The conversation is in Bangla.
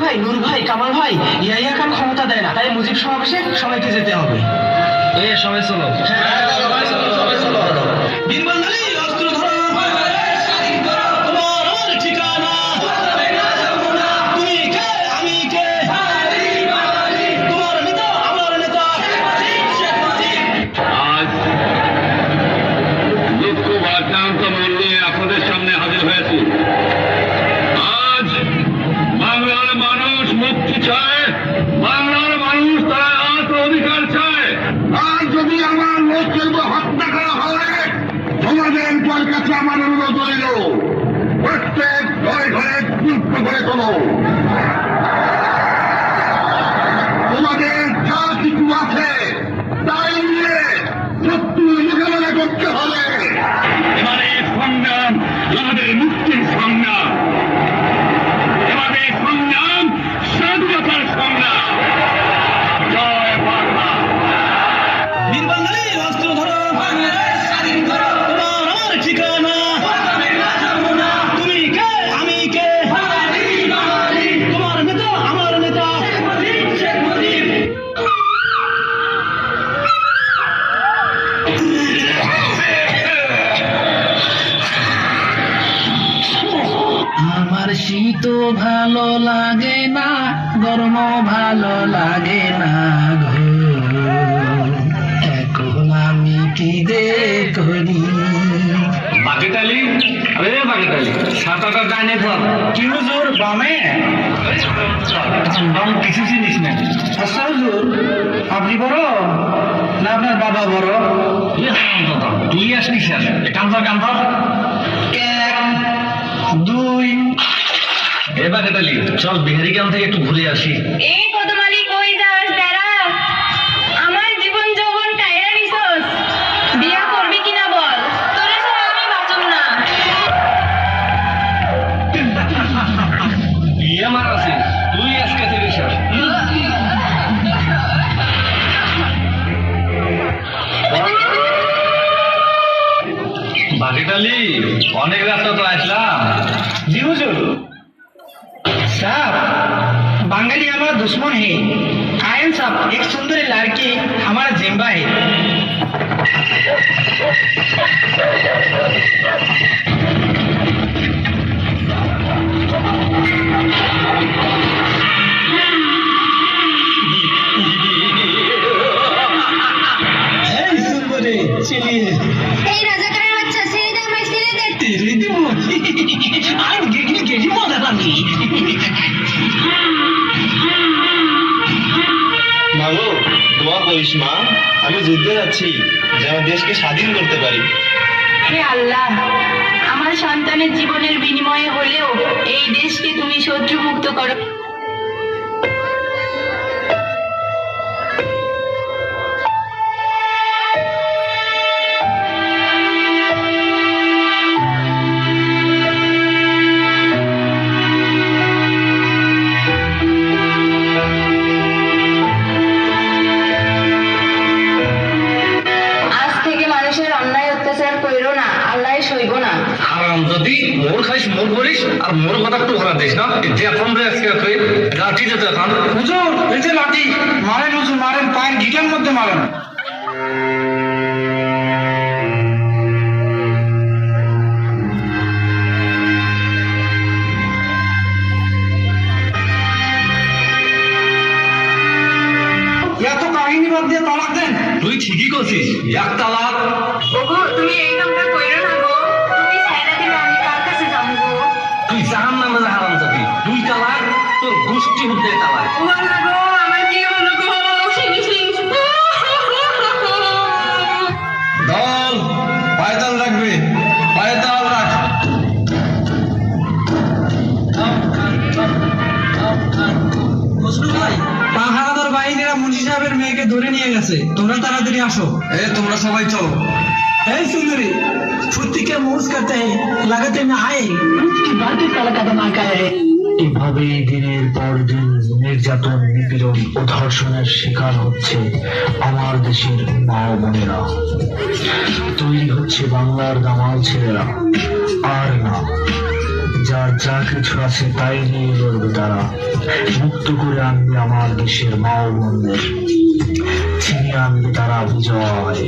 ভাই, নূর ভাই, কামাল ভাই, ইয়াহিয়া খান ক্ষমতা দেয় না, তাই মুজিব সমাবেশে সবাইকে যেতে হবে। সবাই চলো। আপনাদের সামনে হাজির হয়েছি। আজ বাংলার মানুষ মুক্তি চায়, বাংলার মানুষ তারা আত্ম অধিকার চায়। আর যদি আমার লোককে হত্যা করা হয়, তোমাদের কাছে আমার অনুরোধ রইল, প্রত্যেক ঘরে ঘরে যুদ্ধ করে তোলো। তোমাদের যা কিছু আছে তাই নিয়ে শত্রু মোকাবেলা করতে হবে। এবারে সংগ্রাম আমাদের মুক্তির সংগ্রাম, এবারে সংগ্রাম স্বাধীনতার সংগ্রাম। জয় বাংলা। বীর বাঙালি অস্ত্র ধরো, বাংলাদেশ স্বাধীন করো, তোমার আমার ঠিকানা, তুমি কে আমি কে, তোমার নেতা আমার নেতা। আমার শীত ভালো লাগে না, গরম ভালো লাগে না গো, এখন আমি কি দে করি। বাকেটালি, আরে বাকেটালি, 7-8 ডাইনে ধর। কি হুজুর, বামে? বাম কিছু চিনিস না। আচ্ছা হুজুর, আপনি বড় না আপনার বাবা বড়? তুই আসবি স্যার, কান্তর 1 2। এ বাকেটালি, চল বিহারি গ্রাম থেকে একটু ঘুরে আসি। এই কদমালি কই যাস দাঁড়া, আমার জীবন যৌবন টাইরা নিছস, বিয়া করবি কিনা বল, তোরে ছাড়া আমি বাঁচব না। বিয়ে মার আছিস তুই আজকে থেকে স্যার। বাকেটালি, অনেক রাস্তা তো আসলাম। জি হুজুর। साहब, बंगाली हमारा दुश्मन है। आयन साहब, एक सुंदर लड़की हमारा जिम्बा है। सुंदर चलिए। রাজাকারের বাচ্চা ছেড়ে দে, আমার ছেড়ে দে। तेरे दिमो आज गेगी गेगी मजा पानी। মাগো, দোয়া করিস মা, আমি যুদ্ধে যাচ্ছি যেন দেশকে স্বাধীন করতে পারি। হে আল্লাহ, আমার সন্তানের জীবনের বিনিময়ে হলেও এই দেশকে তুমি শত্রু মুক্ত করো। হারাম যদি মোর খাইস মোর বলিস আর মোর কথা একটু ভরা দিস না। এখন রে আজকে লাঠি যেতে এখন। হুজুর, এই যে লাঠি মারেন হুজুর, মারেন, পায়ের গিটার মধ্যে মারেন। এত কাহিনী বাদ দিয়ে তালাক দেন। তুই ঠিকই করছিস, এক তালাক। ওগো, তুমি এই কামটা কইরো না গো, তুমি ছাইরা দিলে আমি কার কাছে যাবো গো? তুই জাহান নামে হারাম যাবি। 2 তালাক, তোর গোষ্ঠী হতে তালাক। ও আল্লাহ গো, আমার কি হলো গো? দল পায়তাল রাখবে, পায়তাল রাখ। পাহারাদার বাহিনীরা মুন্সি সাহেবের মেয়েকে ধরে নিয়ে গেছে, তোমরা তাড়াতাড়ি আসো। তোমরা সবাই চলো। এই সুন্দরী, फुर्ती के मूस करते हैं, लगाते में आए उसकी बातें तलक कदम आ गए। এভাবেই দিনের পর দিন নির্যাতন, নিপীড়ন ও ধর্ষণের শিকার হচ্ছে আমার দেশের মা ও বোনেরা। তৈরি হচ্ছে বাংলার দামাল ছেলেরা। আর না, যার যা কিছু আছে তাই নিয়ে লড়বে তারা। মুক্ত করে আনবে আমার দেশের মা ও বোনদের, ছিনিয়ে আনবে তারা বিজয়।